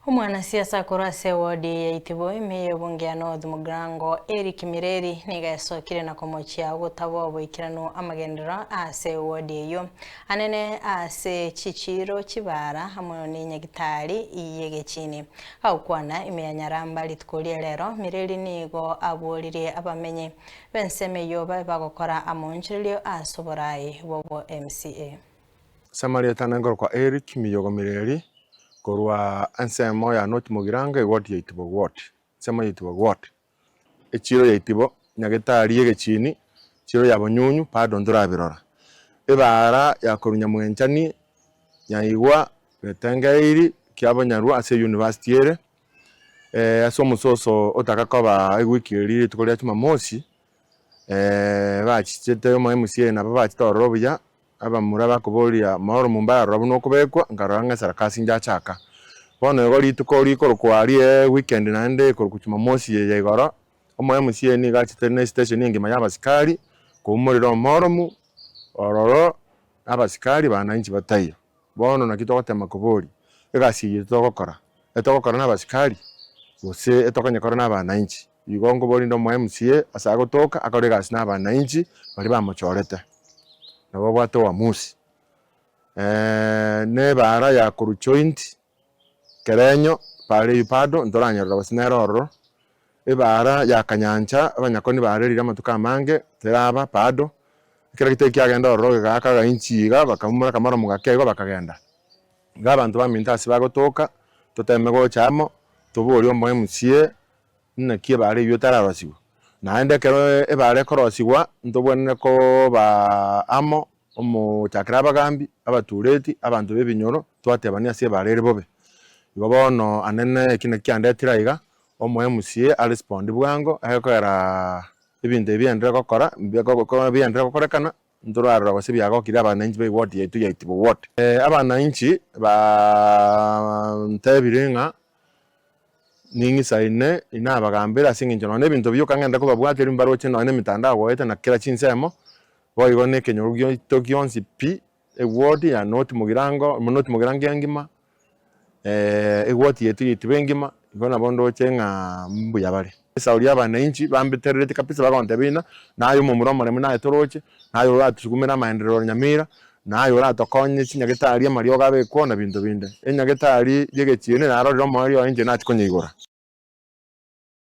Omwanasiasa kurase wodi ya Itibo imiye bunge ya North Mugirango Eric Mireri nigasokire na komochia gutabo boikirano amagendero ase wodi eyo anene ase chichiro chibara hamwe ni nyagitari iyegechini aukwana imeyanyaramba litkolie lero Mireri nigo abolire abamenye benseme yo bagokora amonchirio asoborai bobo MCA Samaria tanangoro kwa Eric Miyogo Mireri korwa ansemo ya North Mugirango ward ya Itibo ward sema Itibo ward echiro ya Itibo nyagitari yegechini chiro ya bonyunyu pado ndura birora ibara ya korunya mwenchani nyaigwa betengairi kyabanyarwa ase university ere aso musoso otakakoba igwikiri tukolia tuma mosi bachichete mo MCA na baba chitorobya aba muraba kubolia mahoro mumbara robu no kubekwa ngaranga sarakasi njachaka bono gori tukori korkwari weekend nande korkuchuma mosi ye igoro omo MCA ni gachite station ingima y'abasikari kumuriro mahoro ororo abasikari bananchi batayo bono nakitokotema kuboli egasi yitokokora etokokora n'abasikari bose etokanyakora n'abananchi igongo boli ndo mo MCA asagotoka akoregasi n'abananchi bali bamuchorete nabo bwato wa musi ne bara ya kuru joint kerenyo pare ipado ndoranyarira basinero ibara ya kanyancha abanyakoni barerira matuka mange teraba pado kira giteki agenda ororo gaka inchiga bakamura kamara mugakego bakagenda ngabantu baminta sibagotoka totemego chamo tuburi omo MCA nakie bare yotararosiwa naende kero ebare korosiwa ndobone ko ba amo omo chakraba gambi abatureti abantu bebinyoro twatebania ase barere bobe igo bono anene kine kyandetira iga omo MCA a respond bwango ahekwera ebinde byendre gokora mbego byendre gokorekana ndorarora base byagokira abananchi be ward yetu ya Itibo ward abananchi ba ntebirenga ningi saine inabagambira singinjo none bintu byo kangenda ko babwatira imbaro cyo none mitandao wete na kila chinsemo boigone kenyurugyo tokyonsi pi ward ya North Mugirango yangima ward yetu yitibengima igona bondo chenga mbuya bale sauri abananchi bambitererete kapisa bagonte bina nayo mu muromo remwe nayo toroche nayo ratukumira maendeleo nyamira nayo ratokonye chinyagitari amaryo gabe kuona bintu binde enyagitari yegechine naro ryo mari yo inje nati konyigora